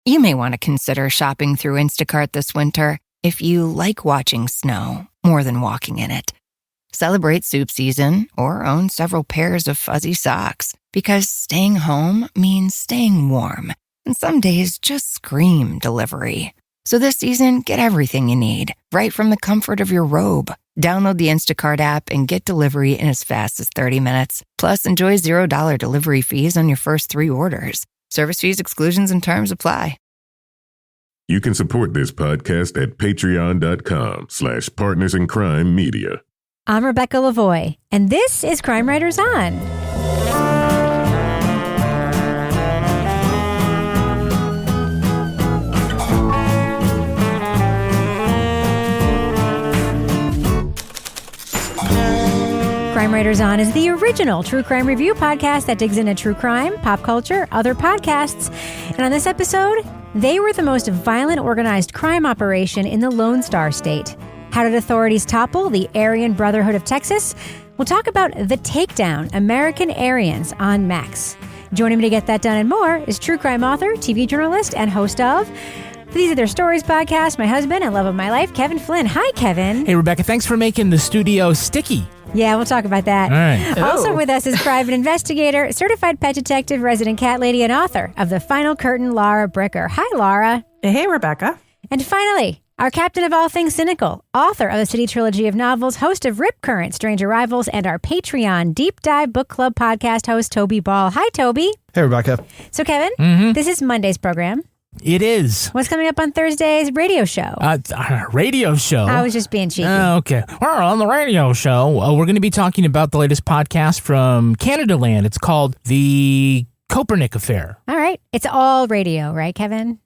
You may want to consider shopping through Instacart this winter if you like watching snow more than walking in it. Celebrate soup season or own several pairs of fuzzy socks because staying home means staying warm. And some days just scream delivery. So this season, get everything you need right from the comfort of your robe. Download the Instacart app and get delivery in as fast as 30 minutes. Plus, enjoy $0 delivery fees on your first 3 orders. Service fees, exclusions, and terms apply. You can support this podcast at patreon.com/partnersincrimemedia. I'm Rebecca Lavoie, and this is Crime Writers On. Crime Writers On is the original true crime review podcast that digs into true crime, pop culture, other podcasts. And on this episode, they were the most violent organized crime operation in the Lone Star State. How did authorities topple the Aryan Brotherhood of Texas? We'll talk about The Takedown, American Aryans on Max. Joining me to get that done and more is true crime author, TV journalist, and host of These Are Their Stories podcast, my husband and love of my life, Kevin Flynn. Hi, Kevin. Hey, Rebecca, thanks for making the studio sticky. Yeah, we'll talk about that. All right. Also with us is private investigator, certified pet detective, resident cat lady, and author of The Final Curtain, Laura Bricker. Hi, Laura. Hey, Rebecca. And finally, our captain of all things cynical, author of the City Trilogy of novels, host of Rip Current, Strange Arrivals, and our Patreon Deep Dive Book Club podcast host, Toby Ball. Hi, Toby. Hey, Rebecca. So, Kevin, this is Monday's program. It is. What's coming up on Thursday's radio show? Radio show? I was just being cheeky. Okay. Well, on the radio show, we're going to be talking about the latest podcast from Canada Land. It's called The Copernic Affair. All right. It's all radio, right, Kevin?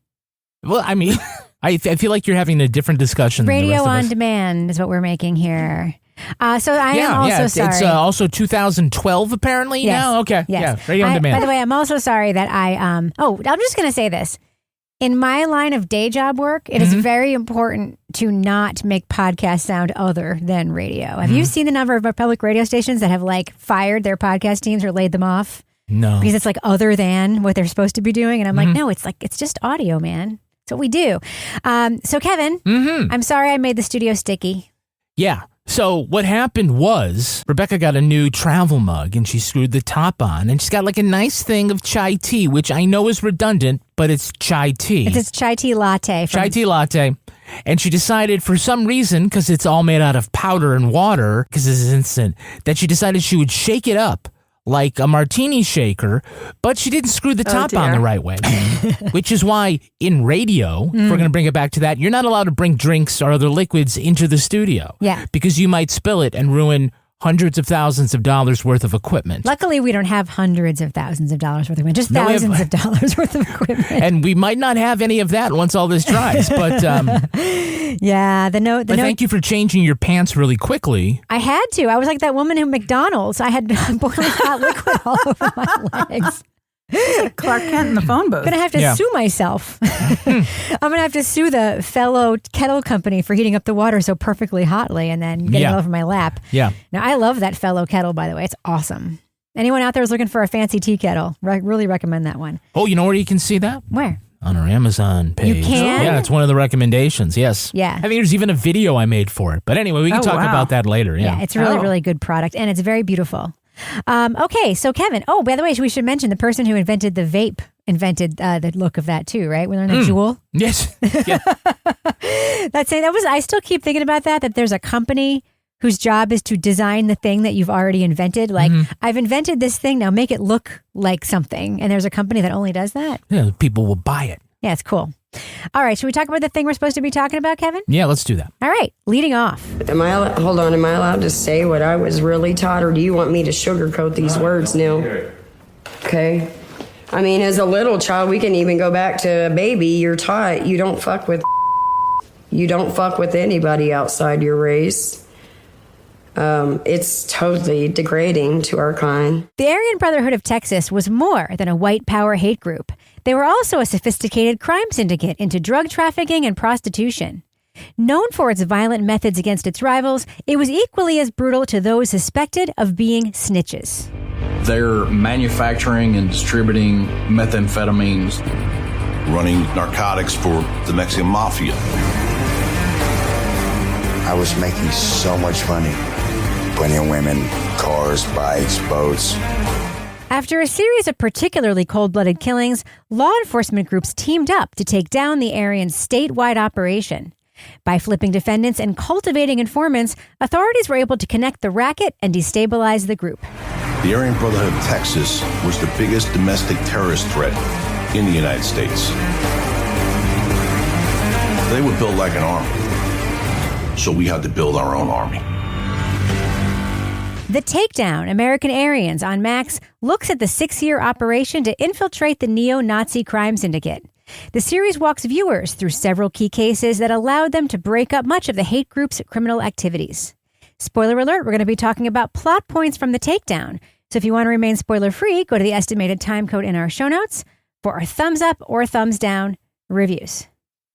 Well, I mean, I feel like you're having a different discussion than the Radio rest of on us. demand is what we're making here. So I am also sorry. It's also 2012 apparently now. Okay. Yes. Yeah. Radio on demand. By the way, I'm also sorry that I'm just going to say this. In my line of day job work, it is very important to not make podcasts sound other than radio. Have you seen the number of public radio stations that have fired their podcast teams or laid them off? No. Because it's other than what they're supposed to be doing. And I'm no, it's just audio, man. It's what we do. So Kevin, I'm sorry I made the studio sticky. Yeah. So what happened was Rebecca got a new travel mug and she screwed the top on and she's got a nice thing of chai tea, which I know is redundant, but it's chai tea. It's chai tea latte. Chai tea latte. And she decided for some reason, because it's all made out of powder and water, because this is instant, that she decided she would shake it up like a martini shaker, but she didn't screw the top on the right way. Which is why in radio, if we're going to bring it back to that, you're not allowed to bring drinks or other liquids into the studio. Yeah. Because you might spill it and ruin hundreds of thousands of dollars worth of equipment. Luckily, we don't have hundreds of thousands of dollars worth of equipment, just thousands of dollars worth of equipment. And we might not have any of that once all this dries. But yeah, thank you for changing your pants really quickly. I had to. I was like that woman in McDonald's. I had boiling hot liquid all over my legs. It's like Clark Kent in the phone booth. I'm going to have to sue myself. I'm going to have to sue the fellow kettle company for heating up the water so perfectly hotly and then getting it over my lap. Yeah. Now, I love that fellow kettle, by the way. It's awesome. Anyone out there is looking for a fancy tea kettle, really recommend that one. Oh, you know where you can see that? Where? On our Amazon page. You can? Yeah, it's one of the recommendations, yes. Yeah. I think there's even a video I made for it. But anyway, we can talk about that later. Yeah, it's really good product, and it's very beautiful. Okay, so Kevin, by the way, we should mention the person who invented the vape invented the look of that too, right? We learned that Juul. Yes. Yeah. I still keep thinking about that there's a company whose job is to design the thing that you've already invented. I've invented this thing, now make it look like something. And there's a company that only does that. Yeah, people will buy it. Yeah, it's cool. All right, should we talk about the thing we're supposed to be talking about, Kevin? Yeah, let's do that. All right, leading off. Am I allowed to say what I was really taught, or do you want me to sugarcoat these words now? Okay. I mean, as a little child, we can even go back to a baby. You're taught you don't fuck with anybody outside your race. It's totally degrading to our kind. The Aryan Brotherhood of Texas was more than a white power hate group. They were also a sophisticated crime syndicate into drug trafficking and prostitution. Known for its violent methods against its rivals, it was equally as brutal to those suspected of being snitches. They're manufacturing and distributing methamphetamines running narcotics for the Mexican mafia. I was making so much money. Plenty of women, cars, bikes, boats. After a series of particularly cold-blooded killings, law enforcement groups teamed up to take down the Aryans' statewide operation. By flipping defendants and cultivating informants, authorities were able to connect the racket and destabilize the group. The Aryan Brotherhood of Texas was the biggest domestic terrorist threat in the United States. They were built like an army, so we had to build our own army. The Takedown, American Aryans on Max, looks at the 6-year operation to infiltrate the neo-Nazi crime syndicate. The series walks viewers through several key cases that allowed them to break up much of the hate group's criminal activities. Spoiler alert, we're going to be talking about plot points from The Takedown. So if you want to remain spoiler-free, go to the estimated time code in our show notes for our thumbs up or thumbs down reviews.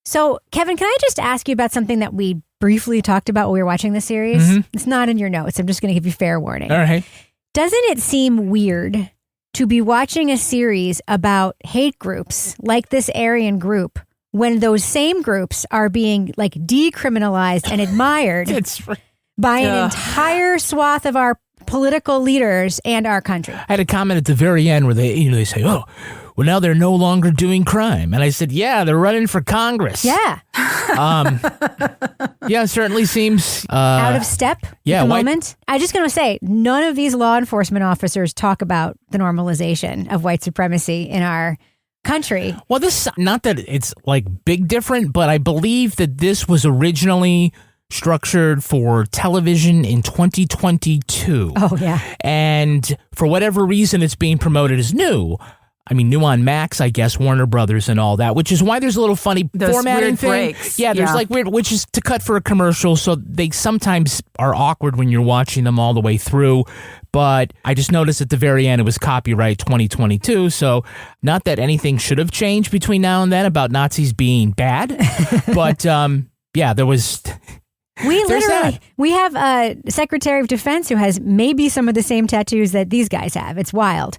So, Kevin, can I just ask you about something that we briefly talked about when we were watching the series? Mm-hmm. It's not in your notes. I'm just going to give you fair warning. All right. Doesn't it seem weird to be watching a series about hate groups like this Aryan group when those same groups are being like decriminalized and admired by an entire swath of our political leaders and our country? I had a comment at the very end where they say, "Oh, well, now they're no longer doing crime," and I said, "Yeah, they're running for Congress." Yeah. Yeah, it certainly seems out of step at the moment. I'm just going to say, none of these law enforcement officers talk about the normalization of white supremacy in our country. Well, this, not that it's like big different, but I believe that this was originally structured for television in 2022. Oh, yeah. And for whatever reason, it's being promoted as new. I mean, new on Max, I guess, Warner Brothers and all that, which is why there's a little funny formatting thing. Breaks. Yeah, there's like weird, which is to cut for a commercial, so they sometimes are awkward when you're watching them all the way through. But I just noticed at the very end it was copyright 2022, so not that anything should have changed between now and then about Nazis being bad, but yeah, there was... We have a Secretary of Defense who has maybe some of the same tattoos that these guys have. It's wild.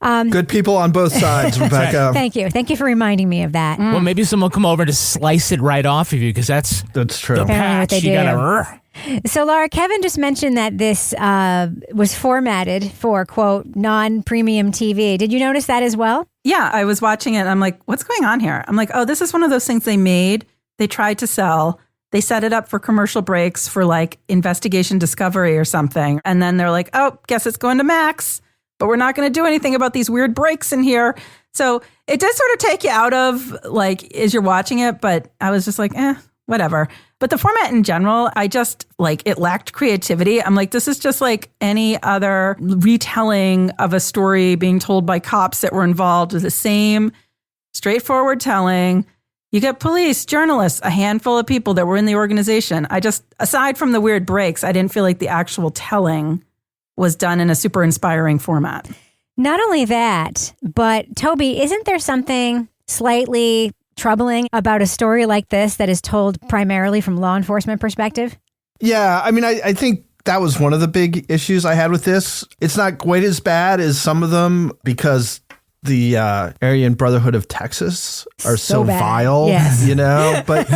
Good people on both sides, Rebecca. Thank you. Thank you for reminding me of that. Well, maybe someone will come over to slice it right off of you because that's true. The patch. You gotta... So, Laura, Kevin just mentioned that this was formatted for, quote, non-premium TV. Did you notice that as well? Yeah, I was watching it. And I'm like, what's going on here? I'm like, oh, this is one of those things they made. They tried to sell. They set it up for commercial breaks for like Investigation Discovery or something. And then they're like, oh, guess it's going to Max, but we're not going to do anything about these weird breaks in here. So it does sort of take you out of like, as you're watching it, but I was just like, whatever. But the format in general, I just like, it lacked creativity. I'm like, this is just like any other retelling of a story being told by cops that were involved with the same straightforward telling. You get police, journalists, a handful of people that were in the organization. I just, aside from the weird breaks, I didn't feel like the actual telling was done in a super inspiring format. Not only that, but Toby, isn't there something slightly troubling about a story like this that is told primarily from law enforcement perspective? Yeah, I mean, I think that was one of the big issues I had with this. It's not quite as bad as some of them because the Aryan Brotherhood of Texas are so vile, yes. You know, but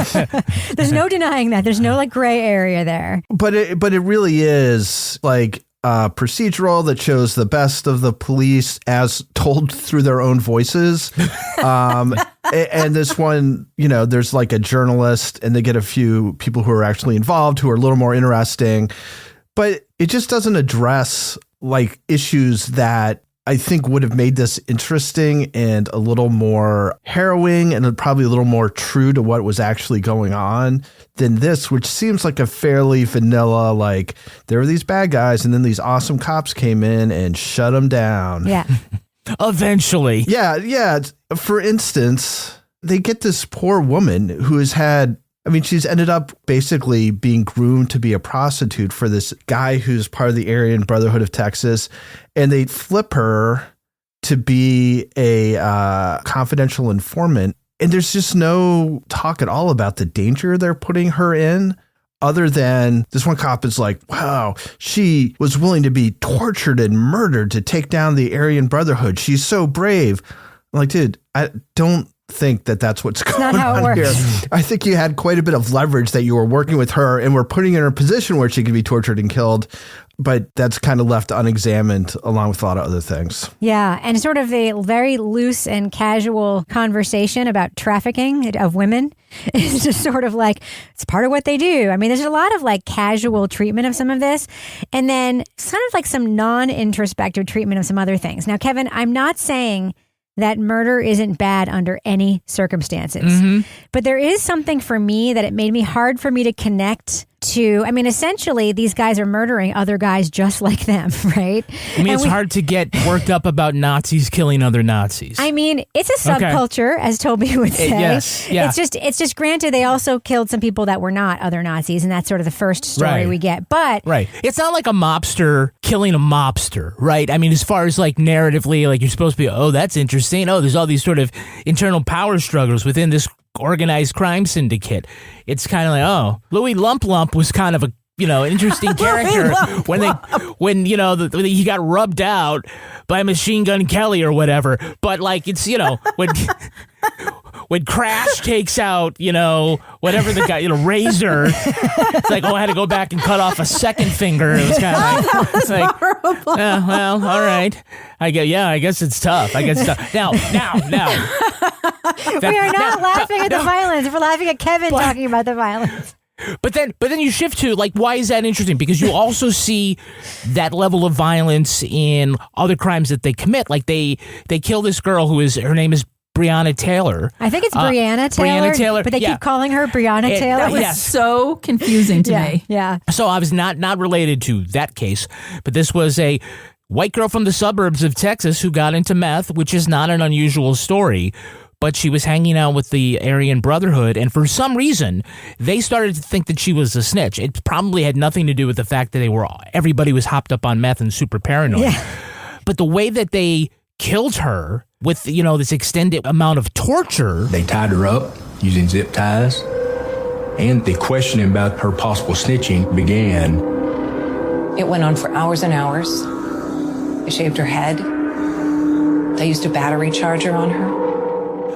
there's no denying that. There's no like gray area there. But it really is like a procedural that shows the best of the police as told through their own voices. And this one, you know, there's like a journalist and they get a few people who are actually involved who are a little more interesting, but it just doesn't address like issues that I think would have made this interesting and a little more harrowing and probably a little more true to what was actually going on than this, which seems like a fairly vanilla, like there were these bad guys and then these awesome cops came in and shut them down. Yeah. Eventually. Yeah. For instance, they get this poor woman who has had, I mean, she's ended up basically being groomed to be a prostitute for this guy who's part of the Aryan Brotherhood of Texas. And they flip her to be a confidential informant. And there's just no talk at all about the danger they're putting her in, other than this one cop is like, wow, she was willing to be tortured and murdered to take down the Aryan Brotherhood. She's so brave. I'm like, dude, I don't think that that's what's going not how it on here. works. I think you had quite a bit of leverage that you were working with her and were putting her in a position where she could be tortured and killed. But that's kind of left unexamined along with a lot of other things. Yeah. And sort of a very loose and casual conversation about trafficking of women. It's just sort of like, it's part of what they do. I mean, there's a lot of like casual treatment of some of this. And then kind of like some non-introspective treatment of some other things. Now, Kevin, I'm not saying that murder isn't bad under any circumstances. But there is something for me that it made me hard for me to connect to. I mean, essentially, these guys are murdering other guys just like them, right? I mean, it's hard to get worked up about Nazis killing other Nazis. I mean, it's a subculture, as Toby would say. Yes, yeah. It's just granted they also killed some people that were not other Nazis, and that's sort of the first story we get. But it's not like a mobster killing a mobster, right? I mean, as far as like narratively, like you're supposed to be, oh, that's interesting. Oh, there's all these sort of internal power struggles within this organized crime syndicate. It's kind of like, oh, Louis Lump Lump was kind of a interesting character when he got rubbed out by Machine Gun Kelly or whatever. But like it's when Crash takes out whatever the guy Razor, it's like, oh, I had to go back and cut off a second finger. It was kind of like horrible. Well, all right. I guess it's tough. Now. We are not laughing at the violence. We're laughing at Kevin talking about the violence. But then you shift to like, why is that interesting? Because you also see that level of violence in other crimes that they commit. Like they kill this girl her name is Breonna Taylor. I think it's Breonna Taylor. But they keep calling her Breonna Taylor. That was so confusing to me. Yeah. So I was not related to that case, but this was a white girl from the suburbs of Texas who got into meth, which is not an unusual story. But she was hanging out with the Aryan Brotherhood, and for some reason, they started to think that she was a snitch. It probably had nothing to do with the fact that everybody was hopped up on meth and super paranoid. Yeah. But the way that they killed her with, this extended amount of torture. They tied her up using zip ties, and the questioning about her possible snitching began. It went on for hours and hours. They shaved her head. They used a battery charger on her.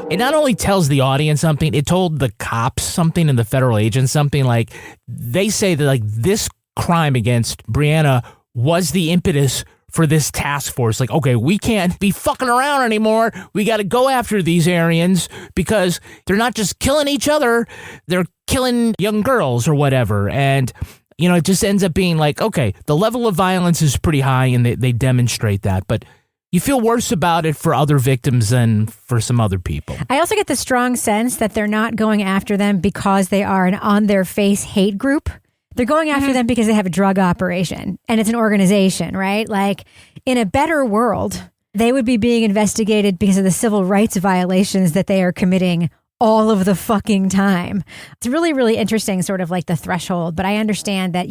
It not only tells the audience something, it told the cops something and the federal agents something. Like, they say that, like, this crime against Breonna was the impetus for this task force. Like, okay, we can't be fucking around anymore. We got to go after these Aryans because they're not just killing each other, they're killing young girls or whatever. And, it just ends up being like, okay, the level of violence is pretty high and they demonstrate that. But you feel worse about it for other victims than for some other people. I also get the strong sense that they're not going after them because they are an on-their-face hate group. They're going after them because they have a drug operation and it's an organization, right? Like, in a better world, they would be being investigated because of the civil rights violations that they are committing all of the fucking time. It's really, really interesting, sort of like the threshold. But I understand that,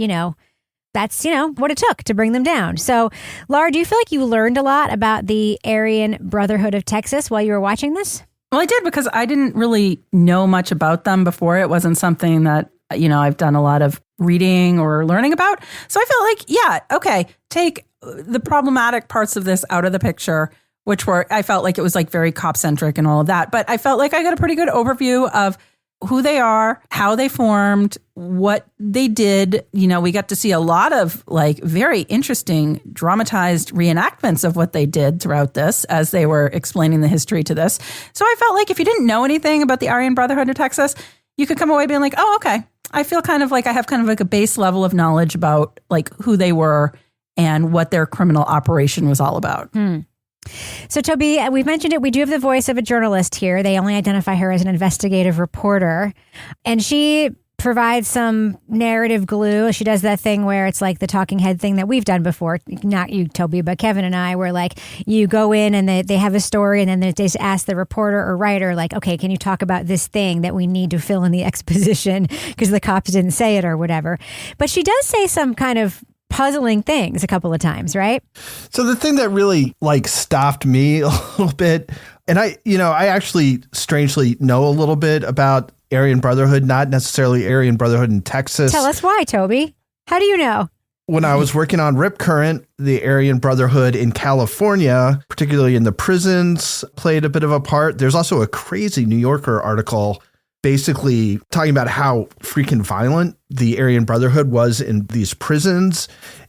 that's, what it took to bring them down. So, Laura, do you feel like you learned a lot about the Aryan Brotherhood of Texas while you were watching this? Well, I did, because I didn't really know much about them before. It wasn't something that, I've done a lot of reading or learning about. So I felt like, yeah, okay, take the problematic parts of this out of the picture, which I felt like it was like very cop-centric and all of that. But I felt like I got a pretty good overview of who they are, how they formed, what they did. We got to see a lot of like very interesting dramatized reenactments of what they did throughout this as they were explaining the history to this. So I felt like if you didn't know anything about the Aryan Brotherhood of Texas, you could come away being like, oh, okay. I feel kind of like I have kind of like a base level of knowledge about like who they were and what their criminal operation was all about. So, Toby, we've mentioned it. We do have the voice of a journalist here. They only identify her as an investigative reporter. And she provides some narrative glue. She does that thing where it's like the talking head thing that we've done before. Not you, Toby, but Kevin and I, where like you go in and they have a story and then they just ask the reporter or writer, like, okay, can you talk about this thing that we need to fill in the exposition because the cops didn't say it or whatever. But she does say some kind of puzzling things a couple of times, right? So the thing that really like stopped me a little bit, and I actually strangely know a little bit about Aryan Brotherhood, not necessarily Aryan Brotherhood in Texas. Tell us why, Toby. How do you know? when I was working on Rip Current, the Aryan Brotherhood in California, particularly in the prisons, played a bit of a part. There's also a crazy New Yorker article basically talking about how freaking violent the Aryan Brotherhood was in these prisons,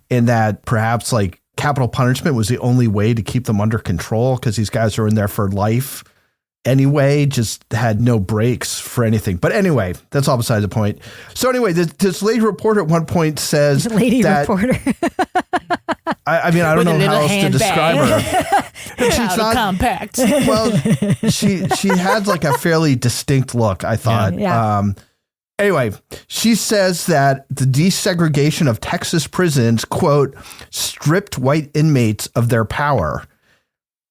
and that perhaps like capital punishment was the only way to keep them under control because these guys are in there for life anyway, just had no breaks for anything. But anyway, that's all beside the point. So anyway, this lady reporter at one point says reporter. I mean, I don't know how else to describe her. She's not compact. Well, she had like a fairly distinct look, I thought. Yeah. Anyway, she says that the desegregation of Texas prisons, quote, stripped white inmates of their power.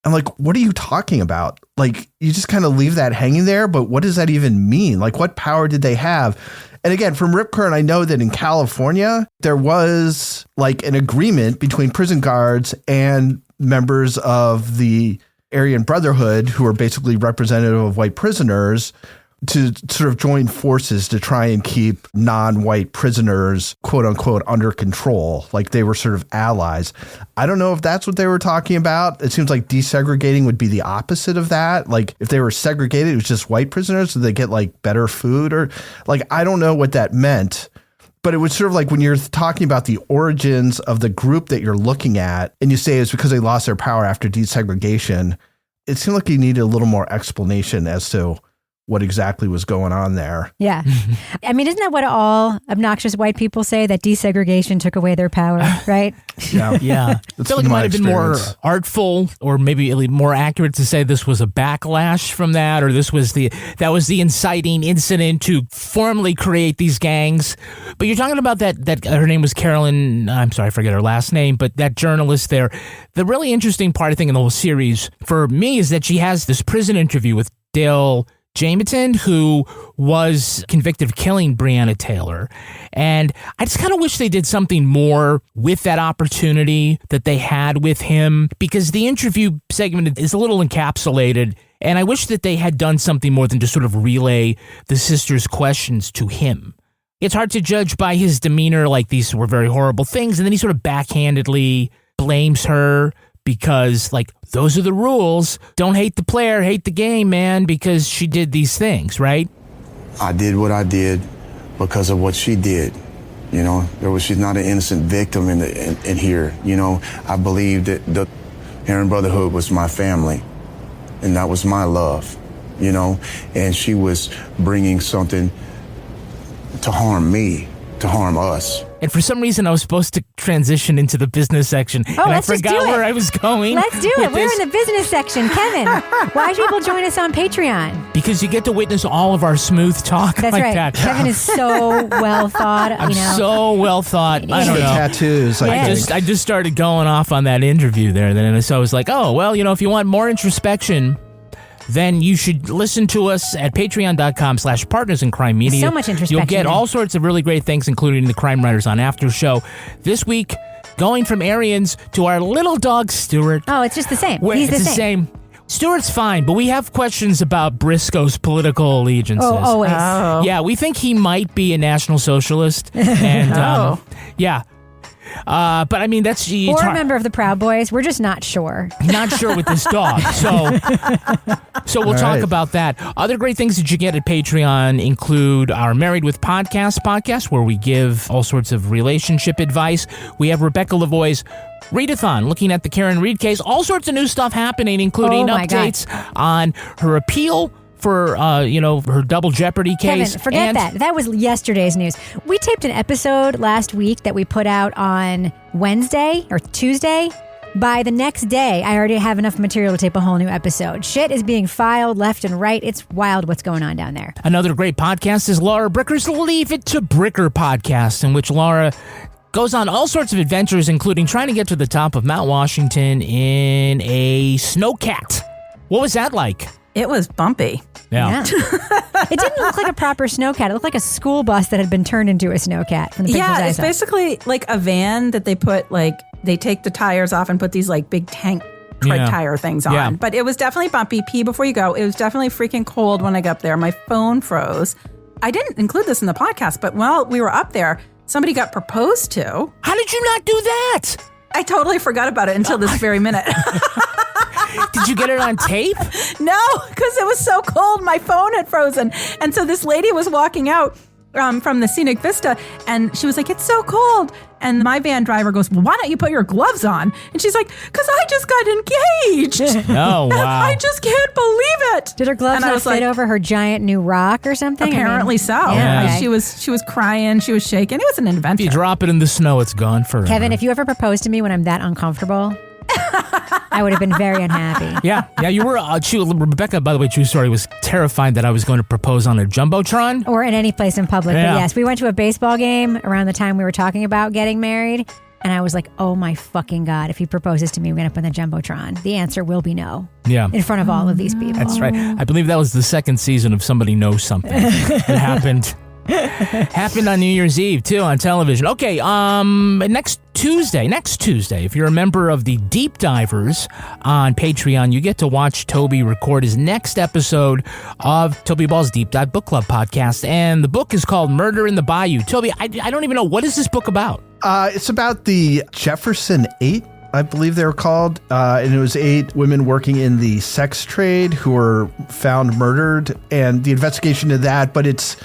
I'm like, what are you talking about? Like, you just kind of leave that hanging there, but what does that even mean? Like, what power did they have? And again, from Rip Current, I know that in California, there was like an agreement between prison guards and members of the Aryan Brotherhood, who are basically representative of white prisoners, to sort of join forces to try and keep non-white prisoners, quote unquote, under control. Like they were sort of allies. I don't know if that's what they were talking about. It seems like desegregating would be the opposite of that. Like if they were segregated, it was just white prisoners. So they get like better food or like, I don't know what that meant. But it was sort of like when you're talking about the origins of the group that you're looking at and you say it's because they lost their power after desegregation, it seemed like you needed a little more explanation as to what exactly was going on there. Yeah. I mean, isn't that what all obnoxious white people say, that desegregation took away their power, right? Yeah. Yeah. I feel like it might have been more artful, or maybe more accurate to say this was a backlash from that, or that was the inciting incident to formally create these gangs. But you're talking about that her name was Carolyn, I'm sorry, I forget her last name, but that journalist there. The really interesting part, I think, in the whole series for me is that she has this prison interview with Dale Jamieson, who was convicted of killing Breonna Taylor. And I just kind of wish they did something more with that opportunity that they had with him, because the interview segment is a little encapsulated. And I wish that they had done something more than just sort of relay the sister's questions to him. It's hard to judge by his demeanor, like these were very horrible things. And then he sort of backhandedly blames her because, like, those are the rules. Don't hate the player, hate the game, man, because she did these things, right? I did what I did because of what she did. You know, she's not an innocent victim in here. You know, I believe that the Aryan Brotherhood was my family, and that was my love, you know, and she was bringing something to harm me, to harm us. And for some reason, I was supposed to transition into the business section, and I forgot where I was going. Let's do it. We're in the business section. Kevin, why should people join us on Patreon? Because you get to witness all of our smooth talk. That's like right. that. Kevin is so well thought. So well thought. I don't know. Tattoos. I just started going off on that interview there. Then so I was like, oh, well, you know, if you want more introspection, then you should listen to us at patreon.com/partners in crime media. So much introspection. You'll get all sorts of really great things, including the Crime Writers on After Show. This week, going from Aryans to our little dog, Stuart. Oh, it's just the same. He's the same. Stuart's fine, but we have questions about Briscoe's political allegiances. Oh, always. Oh. Yeah, we think he might be a National Socialist. And, yeah. But I mean, that's or a member of the Proud Boys. We're just not sure. Not sure with this dog. So we'll talk about that. Other great things that you get at Patreon include our Married with podcast, where we give all sorts of relationship advice. We have Rebecca Lavoie's Readathon, looking at the Karen Reed case. All sorts of new stuff happening, including updates on her appeal for, her double jeopardy case. Kevin, forget that. That was yesterday's news. We taped an episode last week that we put out on Wednesday or Tuesday. By the next day, I already have enough material to tape a whole new episode. Shit is being filed left and right. It's wild what's going on down there. Another great podcast is Laura Bricker's Leave It to Bricker podcast, in which Laura goes on all sorts of adventures, including trying to get to the top of Mount Washington in a snowcat. What was that like? It was bumpy. Yeah. It didn't look like a proper snowcat. It looked like a school bus that had been turned into a snowcat. From the pictures I it's saw. basically like a van that they put, like, they take the tires off and put these like big tank tire things on. Yeah. But it was definitely bumpy. Pee before you go. It was definitely freaking cold when I got up there. My phone froze. I didn't include this in the podcast, but while we were up there, somebody got proposed to. How did you not do that? I totally forgot about it until this very minute. Did you get it on tape? No, because it was so cold. My phone had frozen. And so this lady was walking out from the scenic vista, and she was like, it's so cold. And my van driver goes, well, why don't you put your gloves on? And she's like, because I just got engaged. Oh, wow. I just can't believe it. Did her gloves not fit over her giant new rock or something? Apparently so. Yeah. Okay. She was crying. She was shaking. It was an adventure. If you drop it in the snow, it's gone forever. Kevin, if you ever proposed to me when I'm that uncomfortable, I would have been very unhappy. Yeah, you were. Rebecca, by the way, true story, was terrified that I was going to propose on a Jumbotron. Or in any place in public. Yeah. But yes, we went to a baseball game around the time we were talking about getting married. And I was like, oh my fucking God, if he proposes to me, we're going to put the Jumbotron. The answer will be no. Yeah. In front of all of these people. That's right. I believe that was the second season of Somebody Knows Something. It happened. Happened on New Year's Eve, too, on television. Okay, next Tuesday, if you're a member of the Deep Divers on Patreon, you get to watch Toby record his next episode of Toby Ball's Deep Dive Book Club podcast. And the book is called Murder in the Bayou. Toby, I don't even know. What is this book about? It's about the Jefferson 8, I believe they were called. And it was 8 women working in the sex trade who were found murdered, and the investigation of that. But it's,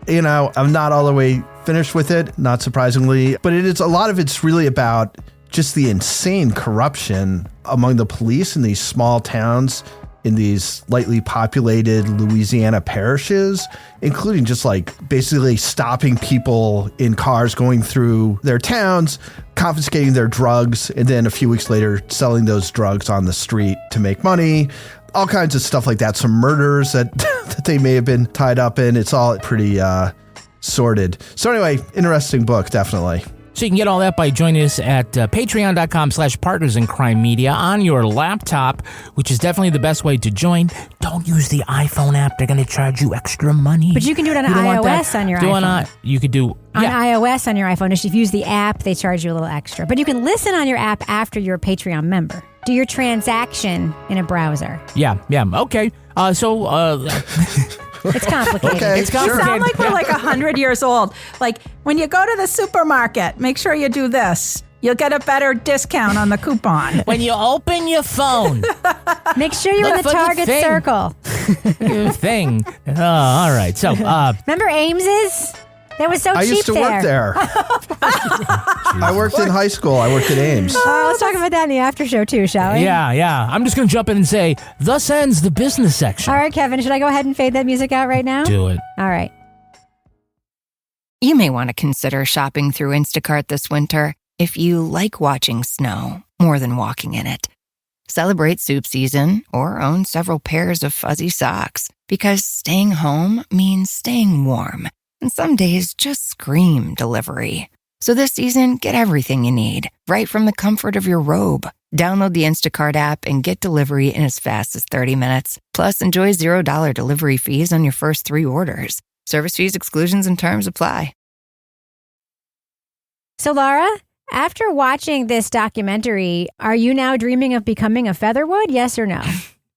I'm not all the way finished with it, not surprisingly, but a lot of it's really about just the insane corruption among the police in these small towns, in these lightly populated Louisiana parishes, including just like basically stopping people in cars going through their towns, confiscating their drugs, and then a few weeks later selling those drugs on the street to make money. All kinds of stuff like that. Some murders that they may have been tied up in. It's all pretty sordid. So anyway, interesting book, definitely. So you can get all that by joining us at patreon.com/partners in crime media on your laptop, which is definitely the best way to join. Don't use the iPhone app. They're going to charge you extra money. But you can do it on iOS on your iPhone. You could do on iOS on your iPhone. If you use the app, they charge you a little extra. But you can listen on your app after you're a Patreon member. Do your transaction in a browser. Yeah. Okay. It's complicated. Okay, it's We sound like we're like 100 years old. Like, when you go to the supermarket, make sure you do this. You'll get a better discount on the coupon. When you open your phone, make sure you're in the target circle. Your thing. Oh, all right. So, remember Ames's? That was so cheap. I used to work there. I worked in high school. I worked at Ames. Let's talk about that in the after show too, shall we? Yeah. I'm just going to jump in and say, thus ends the business section. All right, Kevin, should I go ahead and fade that music out right now? Do it. All right. You may want to consider shopping through Instacart this winter if you like watching snow more than walking in it. Celebrate soup season or own several pairs of fuzzy socks, because staying home means staying warm. And some days just scream delivery. So this season, get everything you need, right from the comfort of your robe. Download the Instacart app and get delivery in as fast as 30 minutes. Plus, enjoy $0 delivery fees on your first 3 orders. Service fees, exclusions, and terms apply. So, Laura, after watching this documentary, are you now dreaming of becoming a Featherwood? Yes or no?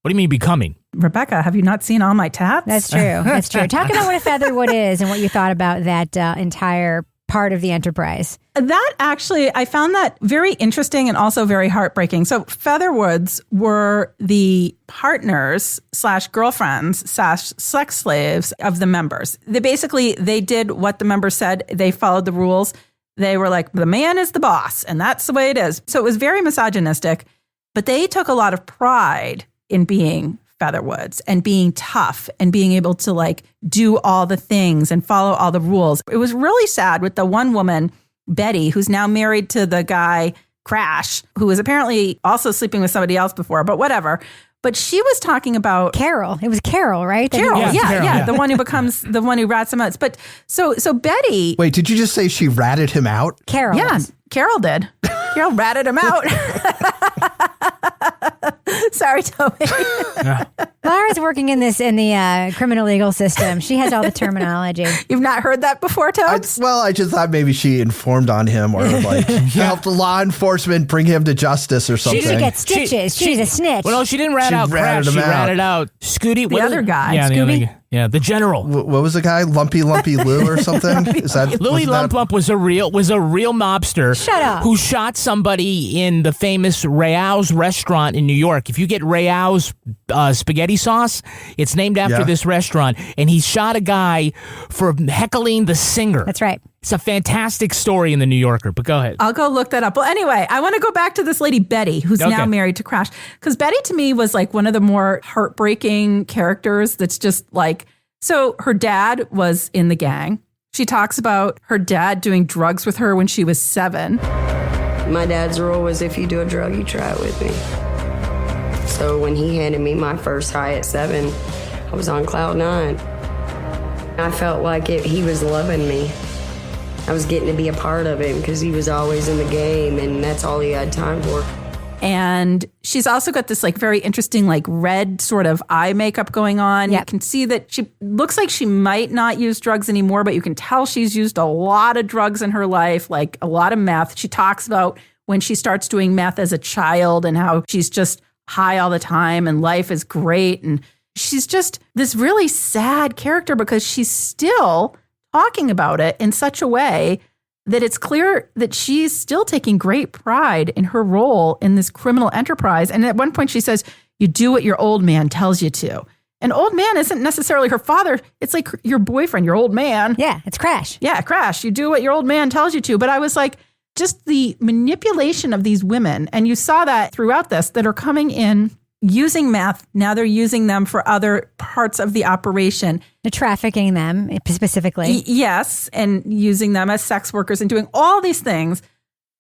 What do you mean becoming? Rebecca, have you not seen all my tats? That's true. That's true. Talk about what a Featherwood is and what you thought about that entire part of the enterprise. That actually, I found that very interesting and also very heartbreaking. So Featherwoods were the partners / girlfriends / sex slaves of the members. They did what the members said. They followed the rules. They were like, the man is the boss, and that's the way it is. So it was very misogynistic, but they took a lot of pride in being Featherwoods and being tough and being able to like do all the things and follow all the rules. It was really sad with the one woman, Betty, who's now married to the guy Crash, who was apparently also sleeping with somebody else before, but whatever. But she was talking about Carol. It was Carol, right? Carol, yeah. The one who becomes the one who rats him out. But so Betty. Wait, did you just say she ratted him out? Carol. Yeah, Carol did. Carol ratted him out. Sorry, Toby. Laura's working in the criminal legal system. She has all the terminology. You've not heard that before, Tobes? I just thought maybe she informed on him or like helped law enforcement bring him to justice or something. She should get stitches. She's a snitch. Well, no, she didn't rat out Crash. She ratted out Scooty. The other guy. Yeah, Scooby? Yeah, the general. What was the guy? Lumpy Lou or something? Is that Louis Lump was a real mobster. Shut up. Who shot somebody in the famous Rao's restaurant in New York. If you get Rao's spaghetti sauce, it's named after this restaurant. And he shot a guy for heckling the singer. That's right. It's a fantastic story in the New Yorker, but go ahead. I'll go look that up. Well, anyway, I want to go back to this lady, Betty, who's now married to Crash. Because Betty, to me, was like one of the more heartbreaking characters that's just like, so her dad was in the gang. She talks about her dad doing drugs with her when she was 7. My dad's rule was if you do a drug, you try it with me. So when he handed me my first high at 7, I was on cloud 9. I felt like he was loving me. I was getting to be a part of it because he was always in the game and that's all he had time for. And she's also got this like very interesting like red sort of eye makeup going on. Yep. You can see that she looks like she might not use drugs anymore, but you can tell she's used a lot of drugs in her life, like a lot of meth. She talks about when she starts doing meth as a child and how she's just high all the time and life is great. And she's just this really sad character because she's still talking about it in such a way that it's clear that she's still taking great pride in her role in this criminal enterprise. And at one point she says, you do what your old man tells you to. An old man isn't necessarily her father. It's like your boyfriend, your old man. Yeah, it's Crash. Yeah, Crash. You do what your old man tells you to. But I was like, just the manipulation of these women. And you saw that throughout this, that are coming in using meth. Now they're using them for other parts of the operation. They're trafficking them specifically. Yes. And using them as sex workers and doing all these things.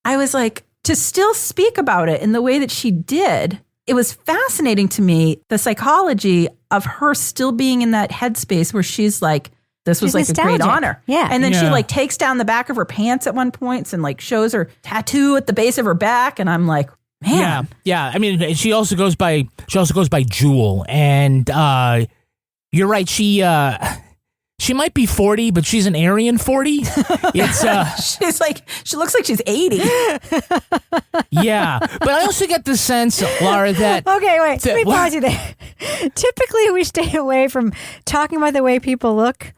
I was like, to still speak about it in the way that she did, it was fascinating to me, the psychology of her still being in that headspace where she's like, this was like nostalgic. A great honor. Yeah. And then she like takes down the back of her pants at one point and like shows her tattoo at the base of her back. And I'm like, man. Yeah. I mean, she also goes by Jewel, and you're right. She might be 40, but she's an Aryan 40. It's she's like, she looks like she's 80. Yeah, but I also get the sense, Laura, that okay, wait. Let me pause you there. Typically, we stay away from talking about the way people look.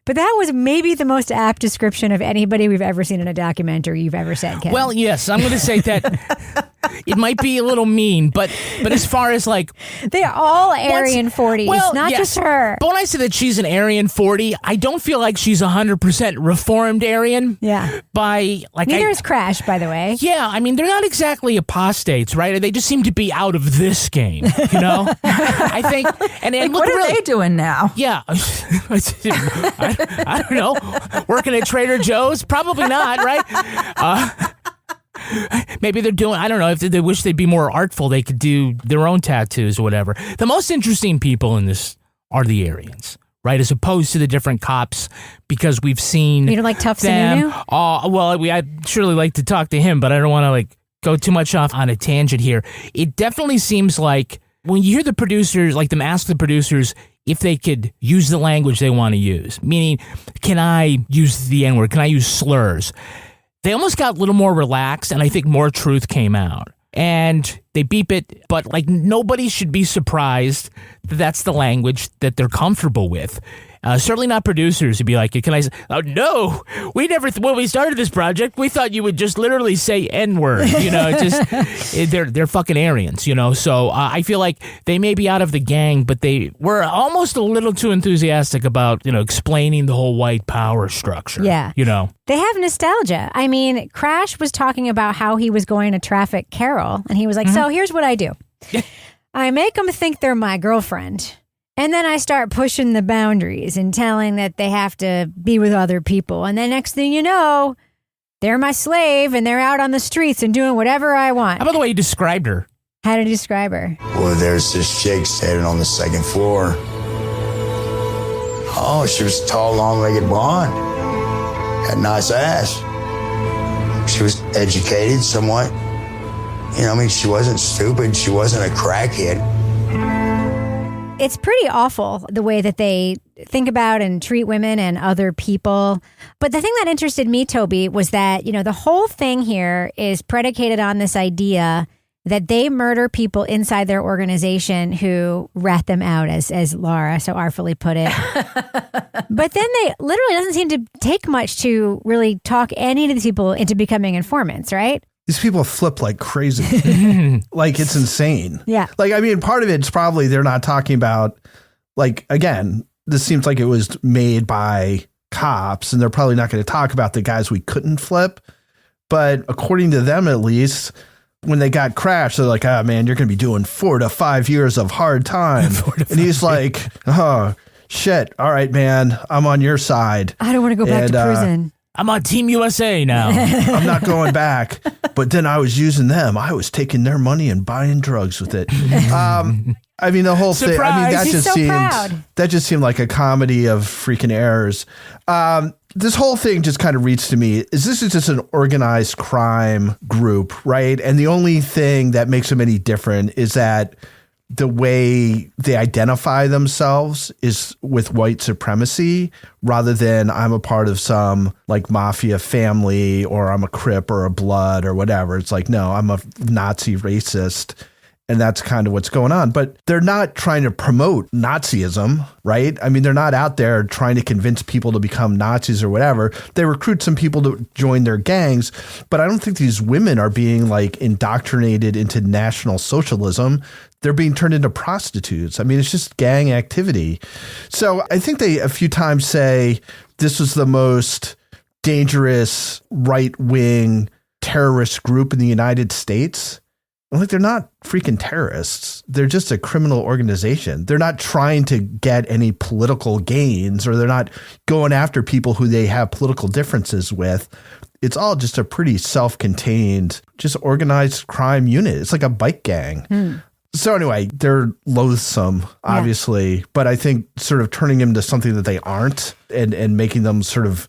But that was maybe the most apt description of anybody we've ever seen in a documentary you've ever said, Kevin. Well, yes, I'm going to say that it might be a little mean, but as far as like... They're all Aryan 40s, not just her. But when I say that she's an Aryan 40, I don't feel like she's 100% reformed Aryan. Yeah. Neither is Crash, by the way. Yeah, I mean, they're not exactly apostates, right? They just seem to be out of this game, you know? I think... And like, what are they doing now? Yeah. I don't know. Working at Trader Joe's? Probably not, right? Maybe they're doing, I don't know, if they wish they'd be more artful, they could do their own tattoos or whatever. The most interesting people in this are the Aryans, right? As opposed to the different cops, because we've seen You don't like Tough them. Sununu? I'd surely like to talk to him, but I don't want to like go too much off on a tangent here. It definitely seems like when you hear the producers, like them ask the producers if they could use the language they want to use, meaning, can I use the N-word? Can I use slurs? They almost got a little more relaxed, and I think more truth came out. And they beep it, but like nobody should be surprised that that's the language that they're comfortable with. Certainly not producers who'd be like, can I say, oh no, we never, when we started this project, we thought you would just literally say N-word, you know, they're fucking Aryans, you know, so I feel like they may be out of the gang, but they were almost a little too enthusiastic about, you know, explaining the whole white power structure. Yeah. You know. They have nostalgia. I mean, Crash was talking about how he was going to traffic Carol, and he was like, so here's what I do. I make them think they're my girlfriend. And then I start pushing the boundaries and telling that they have to be with other people. And then next thing you know, they're my slave and they're out on the streets and doing whatever I want. How about the way you described her? How did you describe her? Well, there's this chick standing on the second floor. Oh, she was a tall, long-legged blonde. Had nice ass. She was educated somewhat. You know, I mean, she wasn't stupid. She wasn't a crackhead. It's pretty awful the way that they think about and treat women and other people. But the thing that interested me, Toby, was that, you know, the whole thing here is predicated on this idea that they murder people inside their organization who rat them out, as Laura so artfully put it. But then they literally doesn't seem to take much to really talk any of these people into becoming informants, right? These people flip like crazy. Like, it's insane. Yeah. Like, I mean, part of it's probably they're not talking about, like, again, this seems like it was made by cops, and they're probably not going to talk about the guys we couldn't flip. But according to them, at least, when they got crashed, they're like, oh, man, you're going to be doing 4 to 5 years of hard time. And he's like, oh, shit. All right, man, I'm on your side. I don't want to go back to prison. I'm on Team USA now. I'm not going back. But then I was using them. I was taking their money and buying drugs with it. I mean, the whole thing. I mean, that just seemed like a comedy of freaking errors. This whole thing just kind of reads to me is this is just an organized crime group, right? And the only thing that makes them any different is that the way they identify themselves is with white supremacy rather than I'm a part of some like mafia family or I'm a Crip or a Blood or whatever. It's like, no, I'm a Nazi racist. And that's kind of what's going on. But they're not trying to promote Nazism, right? I mean, they're not out there trying to convince people to become Nazis or whatever. They recruit some people to join their gangs. But I don't think these women are being like indoctrinated into National Socialism. They're being turned into prostitutes. I mean, it's just gang activity. So I think they a few times say this was the most dangerous right-wing terrorist group in the United States. Like, they're not freaking terrorists. They're just a criminal organization. They're not trying to get any political gains, or they're not going after people who they have political differences with. It's all just a pretty self-contained, just organized crime unit. It's like a bike gang. So anyway, they're loathsome, obviously, but I think sort of turning them to something that they aren't and making them sort of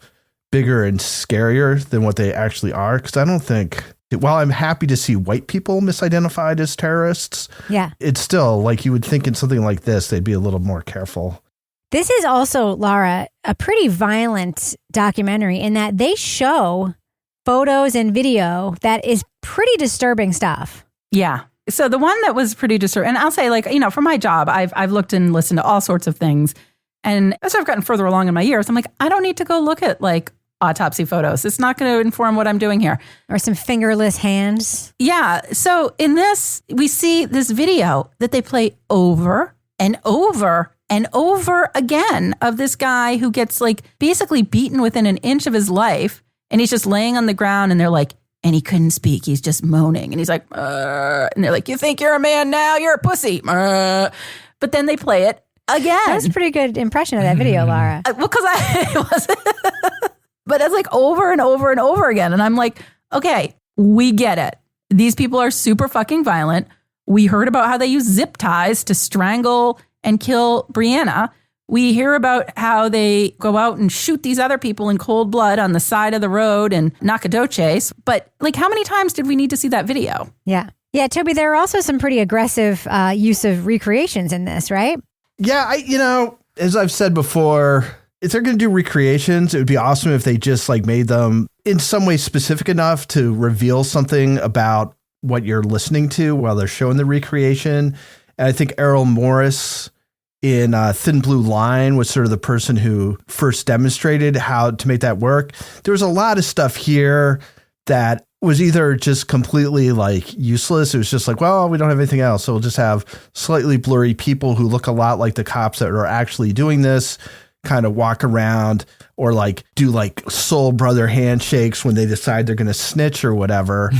bigger and scarier than what they actually are. Because I don't think... While I'm happy to see white people misidentified as terrorists, it's still like you would think in something like this, they'd be a little more careful. This is also, Laura, a pretty violent documentary in that they show photos and video that is pretty disturbing stuff. Yeah. So the one that was pretty disturbing, and I'll say, like, you know, for my job, I've looked and listened to all sorts of things. And as I've gotten further along in my years, I'm like, I don't need to go look at like autopsy photos. It's not going to inform what I'm doing here. Or some fingerless hands. Yeah. So in this, we see this video that they play over and over and over again of this guy who gets like basically beaten within an inch of his life. And he's just laying on the ground and they're like, and he couldn't speak. He's just moaning. And he's like, and they're like, you think you're a man now? You're a pussy. But then they play it again. That was a pretty good impression of that video, Laura. Well, because it wasn't. But it's like over and over and over again. And I'm like, okay, we get it. These people are super fucking violent. We heard about how they use zip ties to strangle and kill Brianna. We hear about how they go out and shoot these other people in cold blood on the side of the road in Nacogdoches. But like, how many times did we need to see that video? Yeah. Yeah, Toby, there are also some pretty aggressive use of recreations in this, right? Yeah, as I've said before, if they're going to do recreations, it would be awesome if they just like made them in some way specific enough to reveal something about what you're listening to while they're showing the recreation. And I think Errol Morris in Thin Blue Line was sort of the person who first demonstrated how to make that work. There was a lot of stuff here that was either just completely like useless. It was just like, well, we don't have anything else. So we'll just have slightly blurry people who look a lot like the cops that are actually doing this kind of walk around or like do like soul brother handshakes when they decide they're going to snitch or whatever.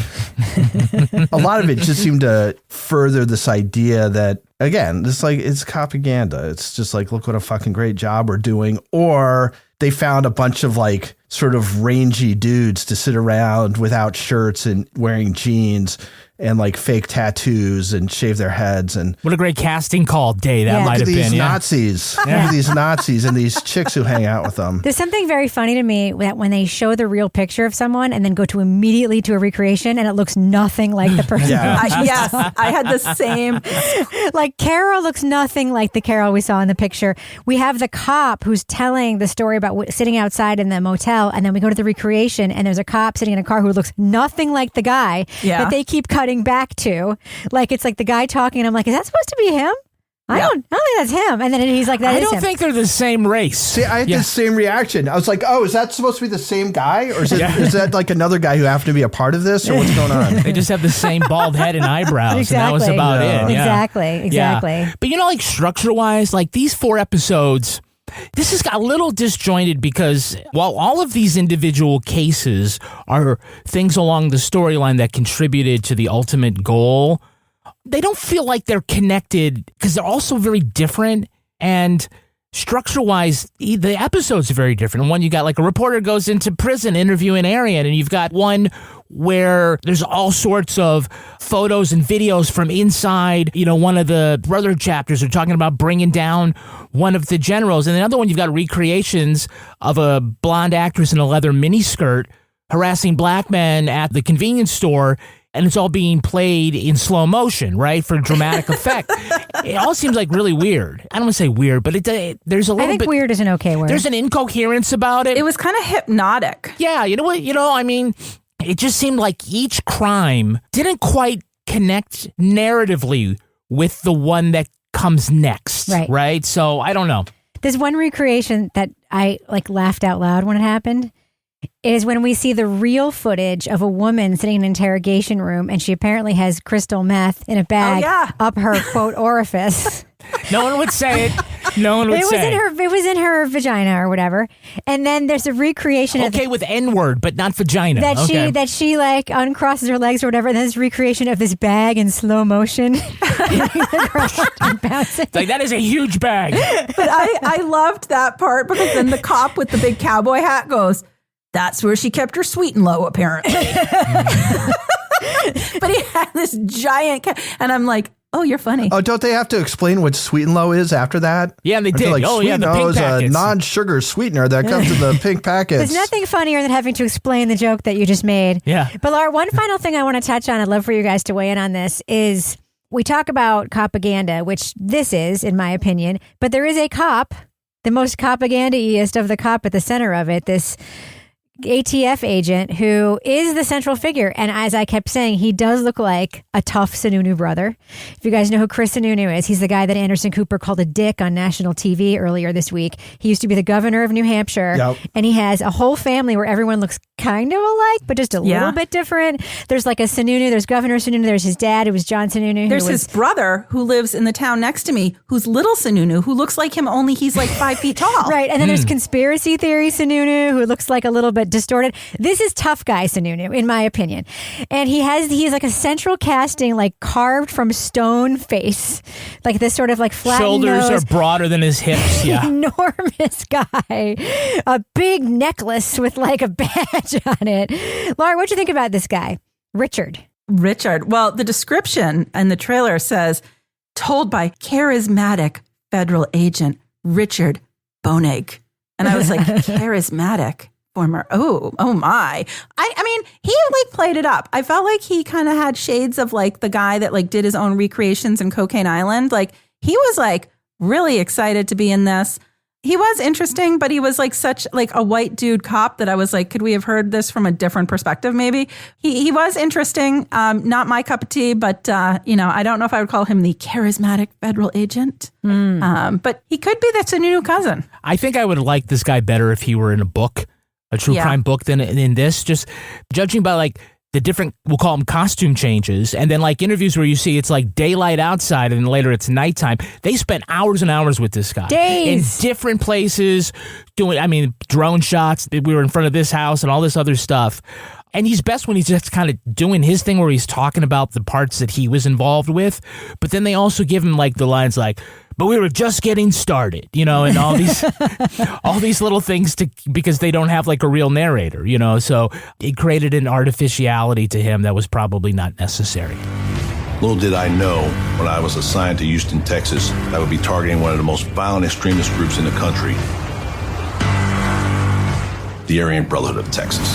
A lot of it just seemed to further this idea that, again, it's like, it's propaganda. It's just like, look what a fucking great job we're doing. Or they found a bunch of like sort of rangy dudes to sit around without shirts and wearing jeans and like fake tattoos and shave their heads. And what a great casting call day that might have been. Nazis. Look at these Nazis and these chicks who hang out with them. There's something very funny to me that when they show the real picture of someone and then go to immediately to a recreation and it looks nothing like the person. Yes, I had the same. Like Carol looks nothing like the Carol we saw in the picture. We have the cop who's telling the story about sitting outside in the motel, and then we go to the recreation and there's a cop sitting in a car who looks nothing like the guy that they keep cutting cutting back to. Like, it's like the guy talking, and I'm like, is that supposed to be him? I don't think that's him. And then he's like, I don't think they're the same race. See, I had the same reaction. I was like, oh, is that supposed to be the same guy? Or is that like another guy who happened to be a part of this? Or what's going on? They just have the same bald head and eyebrows. Exactly. And that was about it. Yeah. Exactly. Yeah. But like structure-wise, like these 4 episodes, this has got a little disjointed because while all of these individual cases are things along the storyline that contributed to the ultimate goal, they don't feel like they're connected because they're also very different, and structure-wise, the episodes are very different. One, you got like a reporter goes into prison interviewing Aryan, and you've got one where there's all sorts of photos and videos from inside, one of the brother chapters are talking about bringing down one of the generals. And the other one, you've got recreations of a blonde actress in a leather miniskirt harassing black men at the convenience store. And it's all being played in slow motion, right, for dramatic effect. It all seems like really weird. I don't want to say weird, but there's a little bit... I think weird is an okay word. There's an incoherence about it. It was kind of hypnotic. Yeah, you know what? It just seemed like each crime didn't quite connect narratively with the one that comes next, right? So, I don't know. There's one recreation that I laughed out loud when it happened. Is when we see the real footage of a woman sitting in an interrogation room, and she apparently has crystal meth in a bag up her, quote, orifice. No one would say it. No one would say it. It was in her vagina or whatever. And then there's a recreation with N-word, but not vagina. That she uncrosses her legs or whatever, and then there's recreation of this bag in slow motion. Like, that is a huge bag. But I loved that part because then the cop with the big cowboy hat goes, that's where she kept her sweet and low, apparently. But he had this giant and I'm like, oh, you're funny. Oh, don't they have to explain what sweet and low is after that? Yeah, they did. The pink packets. A non-sugar sweetener that comes in the pink packets. There's nothing funnier than having to explain the joke that you just made. Yeah. But Laura, one final thing I want to touch on, I'd love for you guys to weigh in on this, is we talk about propaganda, which this is, in my opinion, but there is a cop, the most propaganda-iest of the cop at the center of it, this ATF agent who is the central figure. And as I kept saying, he does look like a tough Sununu brother. If you guys know who Chris Sununu is, he's the guy that Anderson Cooper called a dick on national TV earlier this week. He used to be the governor of New Hampshire. And he has a whole family where everyone looks kind of alike, but just a little bit different. There's like a Sununu, there's Governor Sununu, there's his dad, who was John Sununu. There's his brother who lives in the town next to me, who's little Sununu, who looks like him, only he's like 5 feet tall. Right. And then there's conspiracy theory Sununu, who looks like a little bit distorted. This is tough guy Sununu, in my opinion. And he's like a central casting, like carved from stone face, like this sort of like flat shoulders nose. Are broader than his hips. Yeah. Enormous guy. A big necklace with like a badge on it. Laura, what'd you think about this guy? Richard. Well, the description and the trailer says, told by charismatic federal agent Richard Bonig. And I was like, charismatic? Oh my. I mean, he like played it up. I felt like he kind of had shades of like the guy that like did his own recreations in Cocaine Island. Like he was like really excited to be in this. He was interesting, but he was like such like a white dude cop that I was like, could we have heard this from a different perspective? Maybe he was interesting. Not my cup of tea, but I don't know if I would call him the charismatic federal agent. But he could be the Sununu cousin. I think I would like this guy better if he were in a book. A true crime book than in this, just judging by like the different, we'll call them costume changes, and then like interviews where you see it's like daylight outside and later it's nighttime. They spent hours and hours with this guy. Days. In different places, doing, drone shots. We were in front of this house and all this other stuff. And he's best when he's just kind of doing his thing where he's talking about the parts that he was involved with. But then they also give him like the lines like, but we were just getting started, and all these all these little things because they don't have like a real narrator, So it created an artificiality to him that was probably not necessary. Little did I know when I was assigned to Houston, Texas, I would be targeting one of the most violent extremist groups in the country, the Aryan Brotherhood of Texas.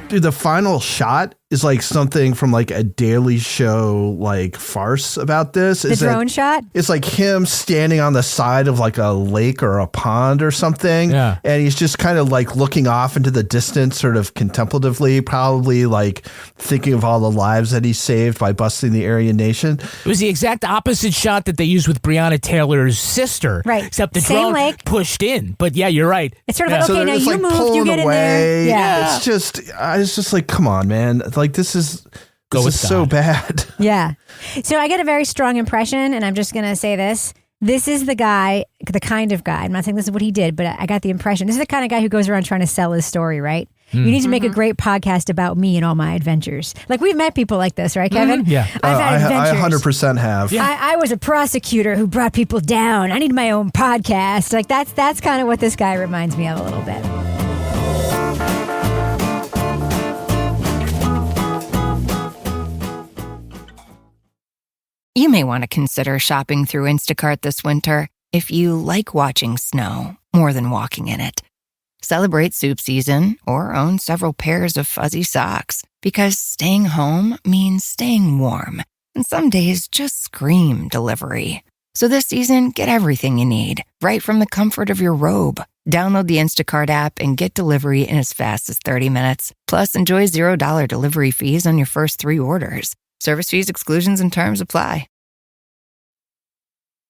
Dude, the final shot is like something from like a Daily Show like farce about this. The drone shot? It's like him standing on the side of like a lake or a pond or something. Yeah. And he's just kind of like looking off into the distance, sort of contemplatively, probably like thinking of all the lives that he saved by busting the Aryan Nation. It was the exact opposite shot that they used with Breonna Taylor's sister. Right. Except the Same drone lake. pushed in. But yeah, you're right. It's sort of like, So okay, now it's you like moved, you pulling get in away. there. Yeah. It's just, I was just like, come on, man. Like this is so bad. Yeah. So I get a very strong impression, and I'm just going to say this. This is the guy, the kind of guy, I'm not saying this is what he did, but I got the impression. This is the kind of guy who goes around trying to sell his story, right? You need to make a great podcast about me and all my adventures. Like, we've met people like this, right, Kevin? Yeah. I've had adventures. I 100% have. Yeah. I was a prosecutor who brought people down. I need my own podcast. Like, that's kind of what this guy reminds me of a little bit. You may want to consider shopping through Instacart this winter if you like watching snow more than walking in it. Celebrate soup season or own several pairs of fuzzy socks because staying home means staying warm. And some days just scream delivery. So this season, get everything you need right from the comfort of your robe. Download the Instacart app and get delivery in as fast as 30 minutes. Plus, enjoy $0 delivery fees on your first 3 orders. Service fees, exclusions, and terms apply.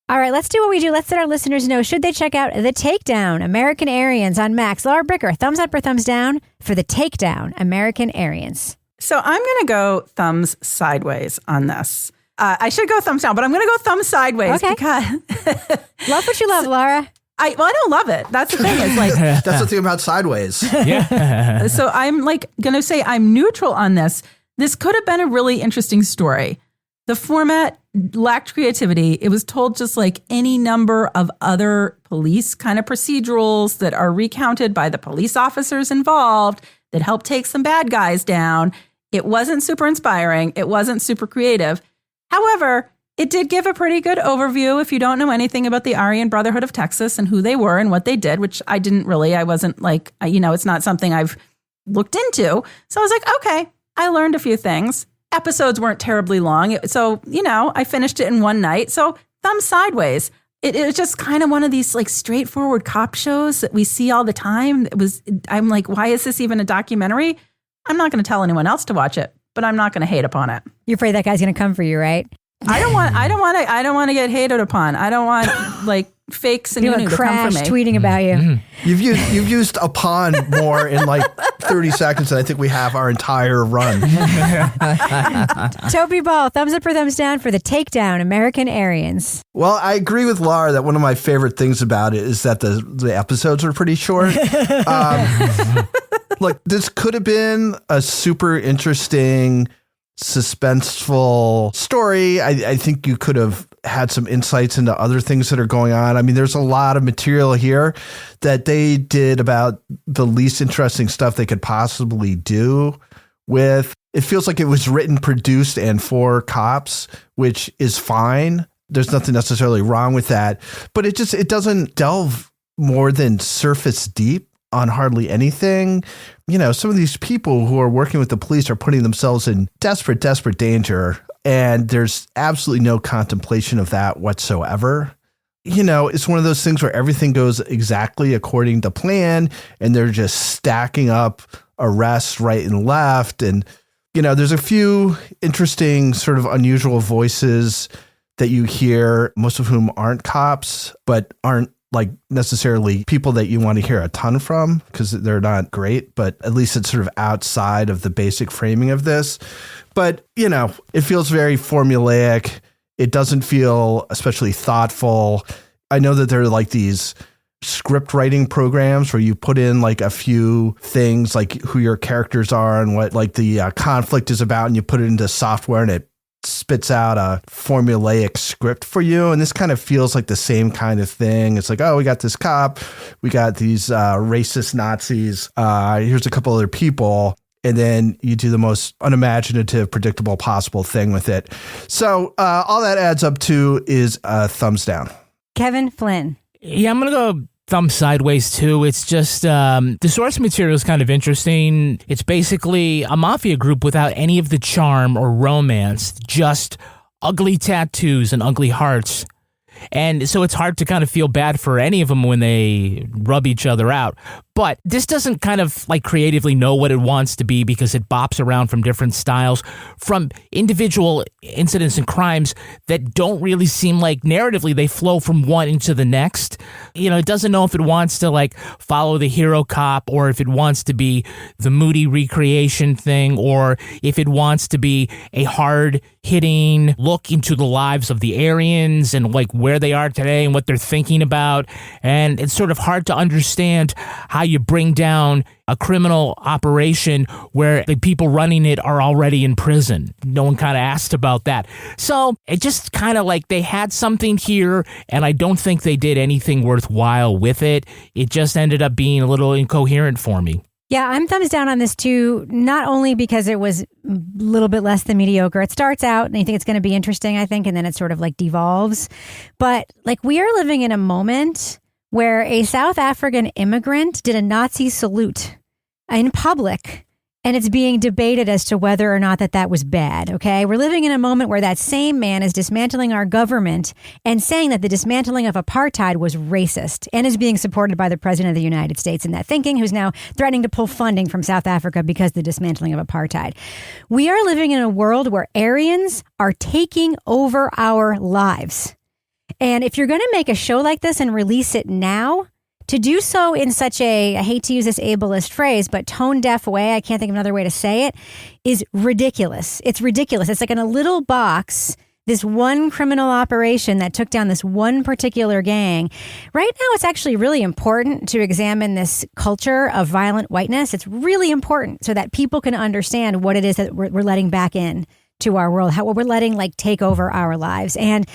All right, let's do what we do. Let's let our listeners know. Should they check out The Takedown, American Aryans on Max? Laura Bricker, thumbs up or thumbs down for The Takedown, American Aryans? So I'm going to go thumbs sideways on this. I should go thumbs down, but I'm going to go thumbs sideways because love what you love, Laura. I don't love it. That's the thing. It's like that's the thing about sideways. Yeah. So I'm like going to say I'm neutral on this. This could have been a really interesting story. The format lacked creativity. It was told just like any number of other police kind of procedurals that are recounted by the police officers involved that help take some bad guys down. It wasn't super inspiring. It wasn't super creative. However, it did give a pretty good overview if you don't know anything about the Aryan Brotherhood of Texas and who they were and what they did, which I didn't really. I wasn't like, it's not something I've looked into. So I was like, okay, I learned a few things. Episodes weren't terribly long. So, I finished it in one night. So thumbs sideways. It was just kind of one of these like straightforward cop shows that we see all the time. I'm like, why is this even a documentary? I'm not going to tell anyone else to watch it, but I'm not going to hate upon it. You're afraid that guy's going to come for you, right? I don't want to get hated upon. I don't want like fakes and you want to come for me. Tweeting about you. Mm-hmm. You've used upon more in like 30 seconds than I think we have our entire run. Toby Ball, thumbs up or thumbs down for The Takedown, American Aryans? Well, I agree with Laura that one of my favorite things about it is that the episodes are pretty short. Look, this could have been a super interesting, suspenseful story. I think you could have had some insights into other things that are going on. I mean, there's a lot of material here that they did about the least interesting stuff they could possibly do with. It feels like it was written, produced, and for cops, which is fine. There's nothing necessarily wrong with that, but it doesn't delve more than surface deep on hardly anything. Some of these people who are working with the police are putting themselves in desperate danger, and there's absolutely no contemplation of that whatsoever. It's one of those things where everything goes exactly according to plan, and they're just stacking up arrests right and left. And, there's a few interesting sort of unusual voices that you hear, most of whom aren't cops, but aren't like necessarily people that you want to hear a ton from because they're not great, but at least it's sort of outside of the basic framing of this. But, it feels very formulaic. It doesn't feel especially thoughtful. I know that there are like these script writing programs where you put in like a few things like who your characters are and what like the conflict is about, and you put it into software and it spits out a formulaic script for you. And this kind of feels like the same kind of thing. It's like, oh, we got this cop, we got these racist Nazis, here's a couple other people. And then you do the most unimaginative, predictable possible thing with it. So all that adds up to is a thumbs down. Kevin Flynn. Yeah, I'm going to go thumb sideways too. It's just the source material is kind of interesting. It's basically a mafia group without any of the charm or romance, just ugly tattoos and ugly hearts. And so it's hard to kind of feel bad for any of them when they rub each other out. But this doesn't kind of like creatively know what it wants to be because it bops around from different styles, from individual incidents and crimes that don't really seem like narratively they flow from one into the next. You know, it doesn't know if it wants to like follow the hero cop or if it wants to be the moody recreation thing or if it wants to be a hard hitting look into the lives of the Aryans and like where they are today and what they're thinking about. And it's sort of hard to understand how you bring down a criminal operation where the people running it are already in prison. No one kind of asked about that. So it just kind of like they had something here, and I don't think they did anything worthwhile with it. It just ended up being a little incoherent for me. Yeah, I'm thumbs down on this too, not only because it was a little bit less than mediocre. It starts out and you think it's going to be interesting, I think, and then it sort of like devolves. But like we are living in a moment where a South African immigrant did a Nazi salute in public, and it's being debated as to whether or not that was bad, okay? We're living in a moment where that same man is dismantling our government and saying that the dismantling of apartheid was racist and is being supported by the President of the United States in that thinking, who's now threatening to pull funding from South Africa because of the dismantling of apartheid. We are living in a world where Aryans are taking over our lives. And if you're going to make a show like this and release it now, to do so in such a, I hate to use this ableist phrase, but tone-deaf way, I can't think of another way to say it, is ridiculous. It's ridiculous. It's like in a little box, this one criminal operation that took down this one particular gang. Right now, it's actually really important to examine this culture of violent whiteness. It's really important so that people can understand what it is that we're letting back in to our world, what we're letting like take over our lives. And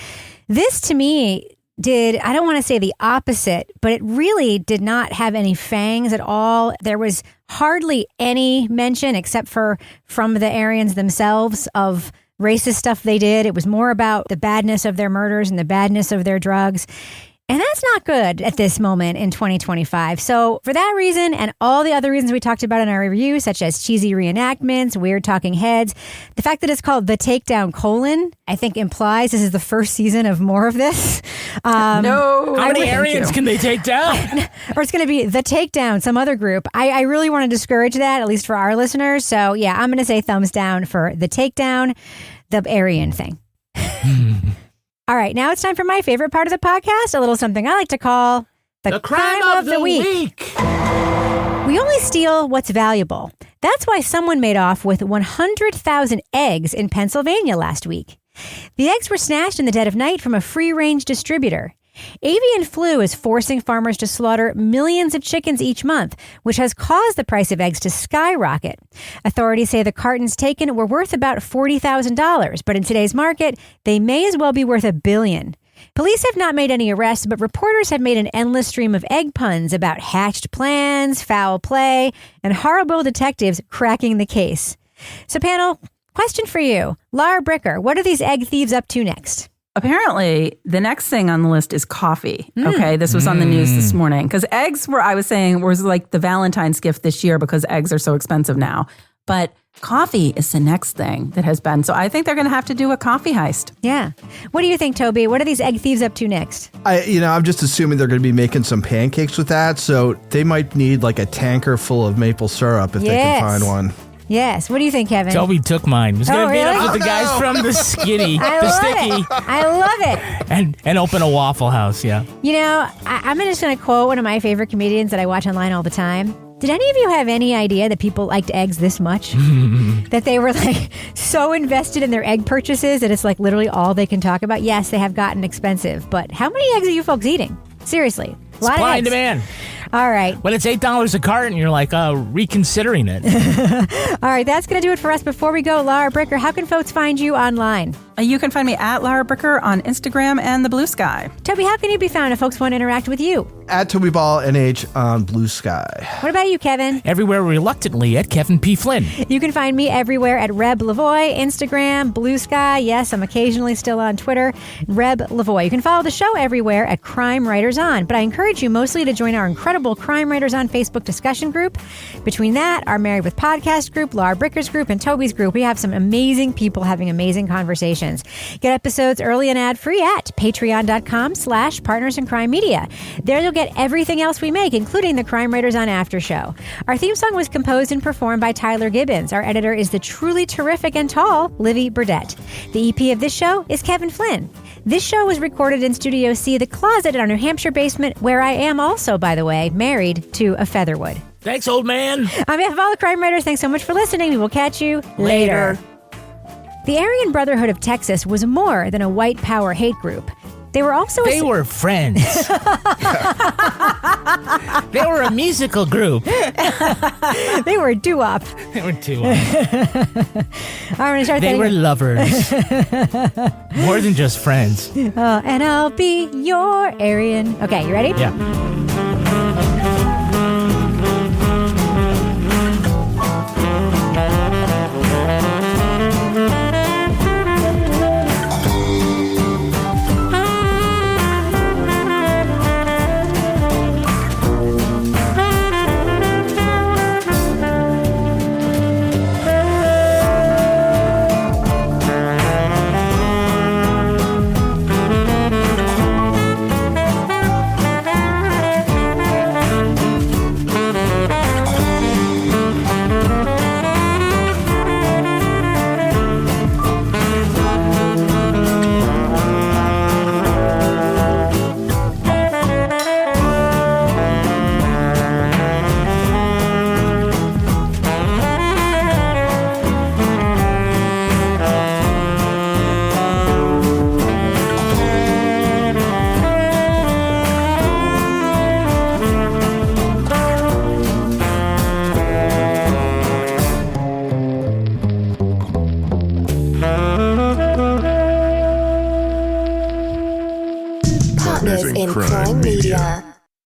this to me did, I don't want to say the opposite, but it really did not have any fangs at all. There was hardly any mention except for from the Aryans themselves of racist stuff they did. It was more about the badness of their murders and the badness of their drugs. And that's not good at this moment in 2025. So for that reason and all the other reasons we talked about in our review, such as cheesy reenactments, weird talking heads, the fact that it's called The Takedown, I think implies this is the first season of more of this. No. How many Aryans can they take down? Or it's going to be The Takedown, some other group. I really want to discourage that, at least for our listeners. So yeah, I'm going to say thumbs down for The Takedown, the Aryan thing. All right, now it's time for my favorite part of the podcast, a little something I like to call the crime of the week. We only steal what's valuable. That's why someone made off with 100,000 eggs in Pennsylvania last week. The eggs were snatched in the dead of night from a free-range distributor. Avian flu is forcing farmers to slaughter millions of chickens each month, which has caused the price of eggs to skyrocket. Authorities say the cartons taken were worth about $40,000, but in today's market, they may as well be worth $1 billion. Police have not made any arrests, but reporters have made an endless stream of egg puns about hatched plans, foul play, and horrible detectives cracking the case. So panel, question for you. Laura Bricker, what are these egg thieves up to next? Apparently, the next thing on the list is coffee. Okay, this was on the news this morning. Because eggs were, I was saying, was like the Valentine's gift this year because eggs are so expensive now. But coffee is the next thing that has been. So I think they're going to have to do a coffee heist. Yeah. What do you think, Toby? What are these egg thieves up to next? I'm just assuming they're going to be making some pancakes with that. So they might need like a tanker full of maple syrup if they can find one. Yes. What do you think, Kevin? Toby took mine. He's going to meet up with the guys from the Sticky. I love it. And open a Waffle House, yeah. You know, I'm just going to quote one of my favorite comedians that I watch online all the time. Did any of you have any idea that people liked eggs this much? That they were like so invested in their egg purchases that it's like literally all they can talk about? Yes, they have gotten expensive, but how many eggs are you folks eating? Seriously. A lot Supply of and demand. All right. When it's $8 a carton, you're like reconsidering it. All right, that's going to do it for us. Before we go, Laura Bricker, how can folks find you online? You can find me at Lara Bricker on Instagram and the Blue Sky. Toby, how can you be found if folks want to interact with you? At Toby Ball NH on Blue Sky. What about you, Kevin? Everywhere reluctantly at Kevin P. Flynn. You can find me everywhere at Reb Lavoie, Instagram, Blue Sky. Yes, I'm occasionally still on Twitter. Reb Lavoie. You can follow the show everywhere at Crime Writers On, but I encourage you mostly to join our incredible Crime Writers On Facebook discussion group. Between that, our Married with Podcast group, Lara Bricker's group, and Toby's group, we have some amazing people having amazing conversations. Get episodes early and ad-free at patreon.com/Partners in Crime Media. There you'll get everything else we make, including the Crime Writers On After Show. Our theme song was composed and performed by Tyler Gibbons. Our editor is the truly terrific and tall Livy Burdett. The EP of this show is Kevin Flynn. This show was recorded in Studio C, the closet in our New Hampshire basement, where I am also, by the way, married to a Featherwood. Thanks, old man. On behalf of all the crime writers, thanks so much for listening. We will catch you later. The Aryan Brotherhood of Texas was more than a white power hate group. They were also They were friends. They were a musical group. They were doo-wop. They were doo-wop. They were lovers. More than just friends. And I'll be your Aryan. Okay, you ready? Yeah. Partners in Crime Media.